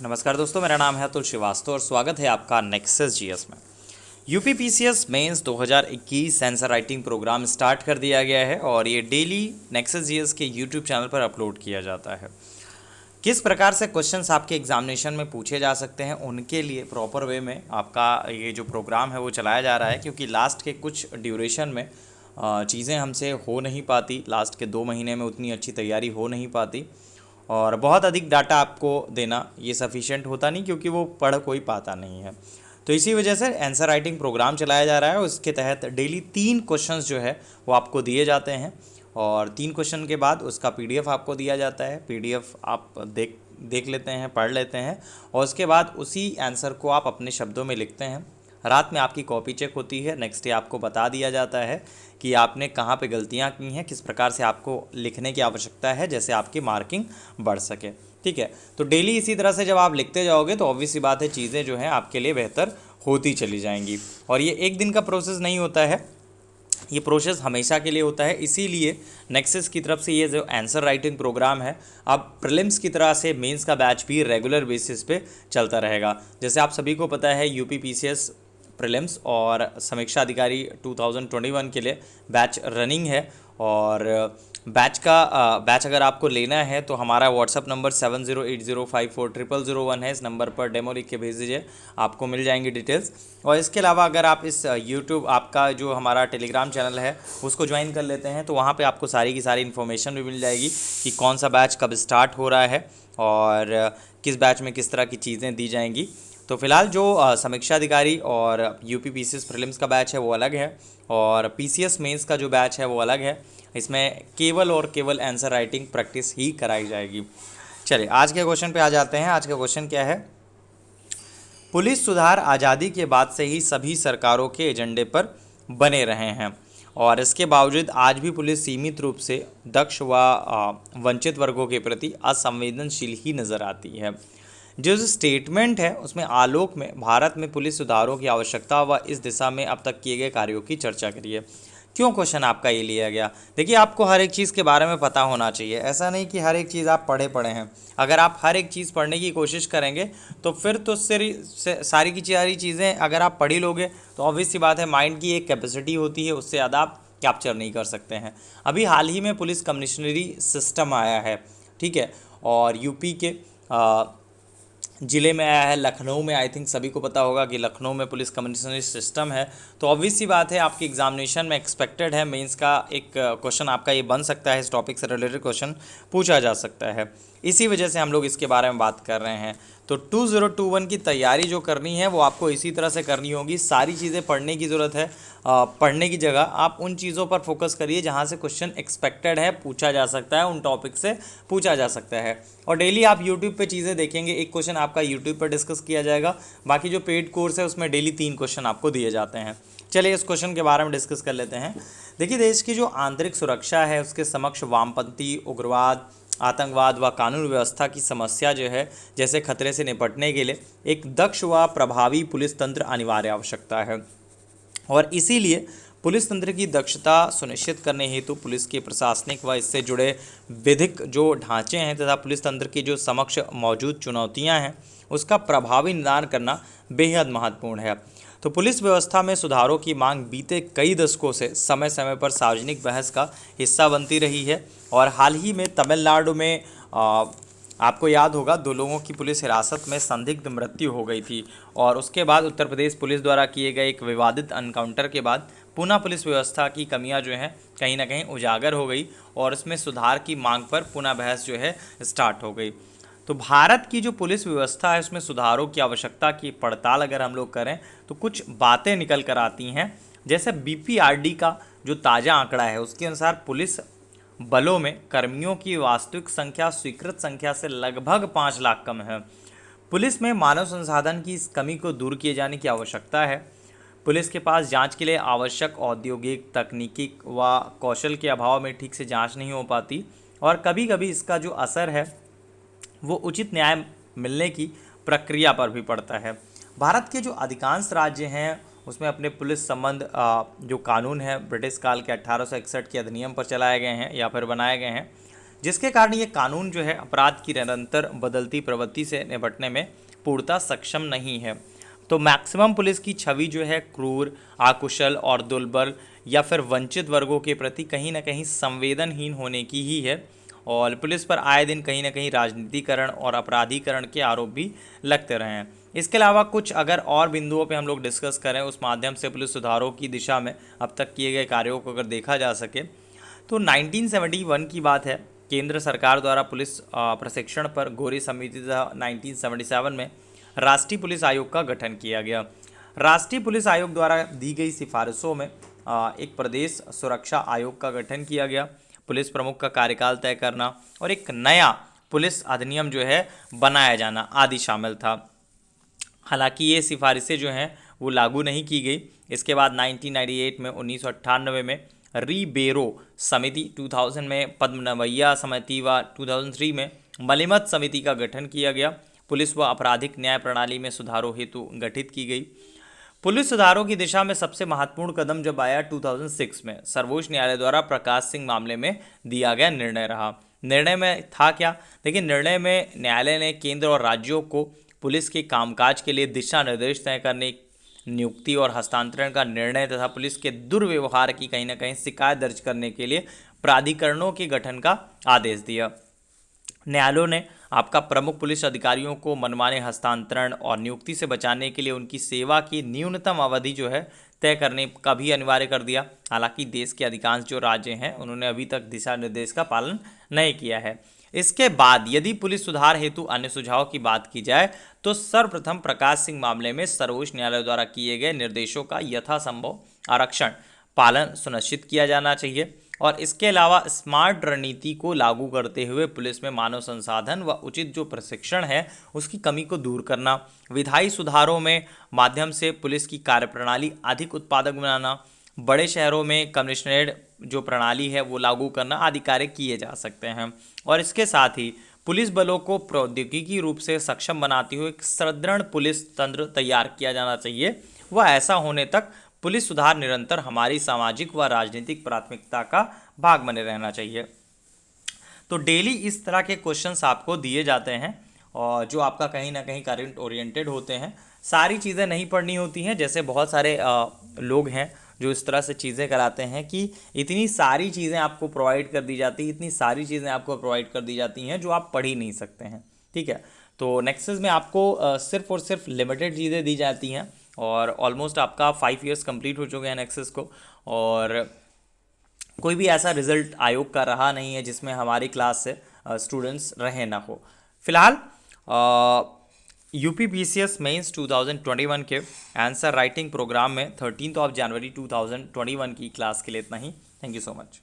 नमस्कार दोस्तों, मेरा नाम है अतुल श्रीवास्तव और स्वागत है आपका नेक्सस जीएस में। UP PCS mains 2021 answer writing programme start कर दिया गया है और ये डेली नेक्सस जीएस के यूट्यूब चैनल पर अपलोड किया जाता है। किस प्रकार से क्वेश्चंस आपके एग्जामिनेशन में पूछे जा सकते हैं उनके लिए प्रॉपर वे में आपका ये जो प्रोग्राम है वो चलाया जा रहा है, क्योंकि लास्ट के कुछ ड्यूरेशन में चीज़ें हमसे हो नहीं पाती, लास्ट के 2 महीने में उतनी अच्छी तैयारी हो नहीं पाती और बहुत अधिक डाटा आपको देना ये सफिशिएंट होता नहीं, क्योंकि वो पढ़ कोई पाता नहीं है। तो इसी वजह से आंसर राइटिंग प्रोग्राम चलाया जा रहा है। उसके तहत डेली 3 क्वेश्चंस जो है वो आपको दिए जाते हैं और 3 क्वेश्चन के बाद उसका पीडीएफ आपको दिया जाता है। पीडीएफ आप देख लेते हैं, पढ़ लेते हैं और उसके बाद उसी आंसर को आप अपने शब्दों में लिखते हैं। रात में आपकी कॉपी चेक होती है, नेक्स्ट डे आपको बता दिया जाता है कि आपने कहाँ पे गलतियाँ की हैं, किस प्रकार से आपको लिखने की आवश्यकता है, जैसे आपकी मार्किंग बढ़ सके। ठीक है, तो डेली इसी तरह से जब आप लिखते जाओगे तो ऑब्वियस सी बात है चीज़ें जो हैं आपके लिए बेहतर होती चली जाएंगी। और ये एक दिन का प्रोसेस नहीं होता है, ये प्रोसेस हमेशा के लिए होता है। इसीलिए नेक्सस की तरफ से ये जो आंसर राइटिंग प्रोग्राम है, अब प्रीलिम्स की तरह से मेंस का बैच भी रेगुलर बेसिस पे चलता रहेगा। जैसे आप सभी को पता है यूपी पीसीएस प्रीलिम्स और समीक्षा अधिकारी 2021 के लिए बैच रनिंग है और बैच अगर आपको लेना है तो हमारा व्हाट्सअप नंबर 7080540001 है। इस नंबर पर डेमो लिख के भेज दीजिए, आपको मिल जाएंगी डिटेल्स। और इसके अलावा अगर आप इस यूट्यूब आपका जो हमारा टेलीग्राम चैनल है उसको ज्वाइन कर लेते हैं तो वहाँ पे आपको सारी की सारी इन्फॉर्मेशन भी मिल जाएगी कि कौन सा बैच कब स्टार्ट हो रहा है और किस बैच में किस तरह की चीज़ें दी जाएंगी। तो फिलहाल जो समीक्षा अधिकारी और यूपी पीसीएस प्रीलिम्स का बैच है वो अलग है और पीसीएस मेंस का जो बैच है वो अलग है। इसमें केवल और केवल आंसर राइटिंग प्रैक्टिस ही कराई जाएगी। चलिए आज के क्वेश्चन पे आ जाते हैं। आज का क्वेश्चन क्या है? पुलिस सुधार आज़ादी के बाद से ही सभी सरकारों के एजेंडे पर बने रहे हैं और इसके बावजूद आज भी पुलिस सीमित रूप से दक्ष व वंचित वर्गों के प्रति असंवेदनशील ही नज़र आती है। जो स्टेटमेंट है उसमें आलोक में भारत में पुलिस सुधारों की आवश्यकता व इस दिशा में अब तक किए गए कार्यों की चर्चा करिए। क्यों क्वेश्चन आपका ये लिया गया? देखिए, आपको हर एक चीज़ के बारे में पता होना चाहिए। ऐसा नहीं कि हर एक चीज़ आप पढ़े हैं। अगर आप हर एक चीज़ पढ़ने की कोशिश करेंगे तो फिर तो सारी की सारी चीज़ें अगर आप पढ़ी लोगे तो ऑब्वियस सी बात है माइंड की एक कैपेसिटी होती है, उससे ज़्यादा आप कैप्चर नहीं कर सकते हैं। अभी हाल ही में पुलिस कमिश्नरी सिस्टम आया है, ठीक है, और यूपी के ज़िले में आया है, लखनऊ में। आई थिंक सभी को पता होगा कि लखनऊ में पुलिस कमिश्नरी सिस्टम है। तो ऑब्वियस सी बात है आपकी एग्जामिनेशन में एक्सपेक्टेड है मेंस का एक क्वेश्चन आपका ये बन सकता है, इस टॉपिक से रिलेटेड क्वेश्चन पूछा जा सकता है। इसी वजह से हम लोग इसके बारे में बात कर रहे हैं। तो 2021 की तैयारी जो करनी है वो आपको इसी तरह से करनी होगी। सारी चीज़ें पढ़ने की ज़रूरत है। पढ़ने की जगह आप उन चीज़ों पर फोकस करिए जहाँ से क्वेश्चन एक्सपेक्टेड है, पूछा जा सकता है, उन टॉपिक से पूछा जा सकता है। और डेली आप यूट्यूब पे चीज़ें देखेंगे, एक क्वेश्चन आपका यूट्यूब पर डिस्कस किया जाएगा। बाकी जो पेड कोर्स है उसमें डेली 3 क्वेश्चन आपको दिए जाते हैं। चलिए इस क्वेश्चन के बारे में डिस्कस कर लेते हैं। देखिए, देश की जो आंतरिक सुरक्षा है उसके समक्ष वामपंथी उग्रवाद, आतंकवाद व कानून व्यवस्था की समस्या जो है जैसे खतरे से निपटने के लिए एक दक्ष व प्रभावी पुलिस तंत्र अनिवार्य आवश्यकता है। और इसीलिए पुलिस तंत्र की दक्षता सुनिश्चित करने हेतु पुलिस के प्रशासनिक व इससे जुड़े विधिक जो ढांचे हैं तथा पुलिस तंत्र की जो समक्ष मौजूद चुनौतियां हैं उसका प्रभावी निदान करना बेहद महत्वपूर्ण है। तो पुलिस व्यवस्था में सुधारों की मांग बीते कई दशकों से समय समय पर सार्वजनिक बहस का हिस्सा बनती रही है और हाल ही में तमिलनाडु में आपको याद होगा 2 लोगों की पुलिस हिरासत में संदिग्ध मृत्यु हो गई थी और उसके बाद उत्तर प्रदेश पुलिस द्वारा किए गए एक विवादित एनकाउंटर के बाद पुनः पुलिस व्यवस्था की कमियां जो हैं कहीं ना कहीं उजागर हो गई और इसमें सुधार की मांग पर पुनः बहस जो है स्टार्ट हो गई। तो भारत की जो पुलिस व्यवस्था है उसमें सुधारों की आवश्यकता की पड़ताल अगर हम लोग करें तो कुछ बातें निकल कर आती हैं। जैसे बीपीआरडी का जो ताज़ा आंकड़ा है उसके अनुसार पुलिस बलों में कर्मियों की वास्तविक संख्या स्वीकृत संख्या से लगभग 5 लाख कम है। पुलिस में मानव संसाधन की इस कमी को दूर किए जाने की आवश्यकता है। पुलिस के पास जांच के लिए आवश्यक औद्योगिक तकनीकी व कौशल के अभाव में ठीक से जांच नहीं हो पाती और कभी कभी इसका जो असर है वो उचित न्याय मिलने की प्रक्रिया पर भी पड़ता है। भारत के जो अधिकांश राज्य हैं उसमें अपने पुलिस संबंध जो कानून है ब्रिटिश काल के 1861 के अधिनियम पर चलाए गए हैं या फिर बनाए गए हैं। जिसके कारण ये कानून जो है अपराध की निरंतर बदलती प्रवृत्ति से निपटने में पूर्णतः सक्षम नहीं है। तो मैक्सिमम पुलिस की छवि जो है क्रूर, अकुशल और दुर्बल या फिर वंचित वर्गों के प्रति कहीं ना कहीं संवेदनहीन होने की ही है। और पुलिस पर आए दिन कहीं ना कहीं राजनीतिकरण और अपराधीकरण के आरोप भी लगते रहे हैं। इसके अलावा कुछ अगर और बिंदुओं पे हम लोग डिस्कस करें, उस माध्यम से पुलिस सुधारों की दिशा में अब तक किए गए कार्यों को अगर देखा जा सके, तो 1971 की बात है। केंद्र सरकार द्वारा पुलिस प्रशिक्षण पर गोरी समिति तथा 1977 में राष्ट्रीय पुलिस आयोग का गठन किया गया। राष्ट्रीय पुलिस आयोग द्वारा दी गई सिफारिशों में एक प्रदेश सुरक्षा आयोग का गठन किया गया, पुलिस प्रमुख का कार्यकाल तय करना और एक नया पुलिस अधिनियम जो है बनाया जाना आदि शामिल था। हालांकि ये सिफारिशें जो हैं वो लागू नहीं की गई। इसके बाद 1998 में 1998 में रिबेरो समिति, 2000 में पद्मनभैया समिति व 2003 में मलिमत समिति का गठन किया गया। पुलिस व आपराधिक न्याय प्रणाली में सुधारों हेतु गठित की गई। पुलिस सुधारों की दिशा में सबसे महत्वपूर्ण कदम जब आया 2006 में सर्वोच्च न्यायालय द्वारा प्रकाश सिंह मामले में दिया गया निर्णय रहा। निर्णय में था क्या? देखिए, निर्णय में न्यायालय ने केंद्र और राज्यों को पुलिस के कामकाज के लिए दिशा निर्देश तय करने, नियुक्ति और हस्तांतरण का निर्णय तथा पुलिस के दुर्व्यवहार की कहीं ना कहीं शिकायत दर्ज करने के लिए प्राधिकरणों के गठन का आदेश दिया। न्यायालयों ने आपका प्रमुख पुलिस अधिकारियों को मनमाने हस्तांतरण और नियुक्ति से बचाने के लिए उनकी सेवा की न्यूनतम अवधि जो है तय करने का भी अनिवार्य कर दिया। हालांकि देश के अधिकांश जो राज्य हैं उन्होंने अभी तक दिशा निर्देश का पालन नहीं किया है। इसके बाद यदि पुलिस सुधार हेतु अन्य सुझाव की बात की जाए तो सर्वप्रथम प्रकाश सिंह मामले में सर्वोच्च न्यायालय द्वारा किए गए निर्देशों का यथासंभव आरक्षण पालन सुनिश्चित किया जाना चाहिए और इसके अलावा स्मार्ट रणनीति को लागू करते हुए पुलिस में मानव संसाधन व उचित जो प्रशिक्षण है उसकी कमी को दूर करना, विधायी सुधारों में माध्यम से पुलिस की कार्यप्रणाली अधिक उत्पादक बनाना, बड़े शहरों में कमिश्नरेट जो प्रणाली है वो लागू करना आदि कार्य किए जा सकते हैं। और इसके साथ ही पुलिस बलों को प्रौद्योगिकी रूप से सक्षम बनाते हुए एक सुदृढ़ पुलिस तंत्र तैयार किया जाना चाहिए। वह ऐसा होने तक पुलिस सुधार निरंतर हमारी सामाजिक व राजनीतिक प्राथमिकता का भाग बने रहना चाहिए। तो डेली इस तरह के क्वेश्चंस आपको दिए जाते हैं और जो आपका कहीं ना कहीं करंट ओरिएंटेड होते हैं। सारी चीज़ें नहीं पढ़नी होती हैं, जैसे बहुत सारे लोग हैं जो इस तरह से चीज़ें कराते हैं कि इतनी सारी चीज़ें आपको प्रोवाइड कर दी जाती हैं, इतनी सारी चीज़ें आपको प्रोवाइड कर दी जाती हैं जो आप पढ़ ही नहीं सकते हैं। ठीक है, तो नेक्सस में आपको सिर्फ और सिर्फ लिमिटेड चीज़ें दी जाती हैं और ऑलमोस्ट आपका 5 इयर्स कंप्लीट हो चुके हैं नेक्सस को, और कोई भी ऐसा रिजल्ट आयोग का रहा नहीं है जिसमें हमारी क्लास से स्टूडेंट्स रहे ना हो। फिलहाल UPPCS मेंस 2021 के आंसर राइटिंग प्रोग्राम में 13 जनवरी 2021 की क्लास के लिए इतना ही। Thank you so much.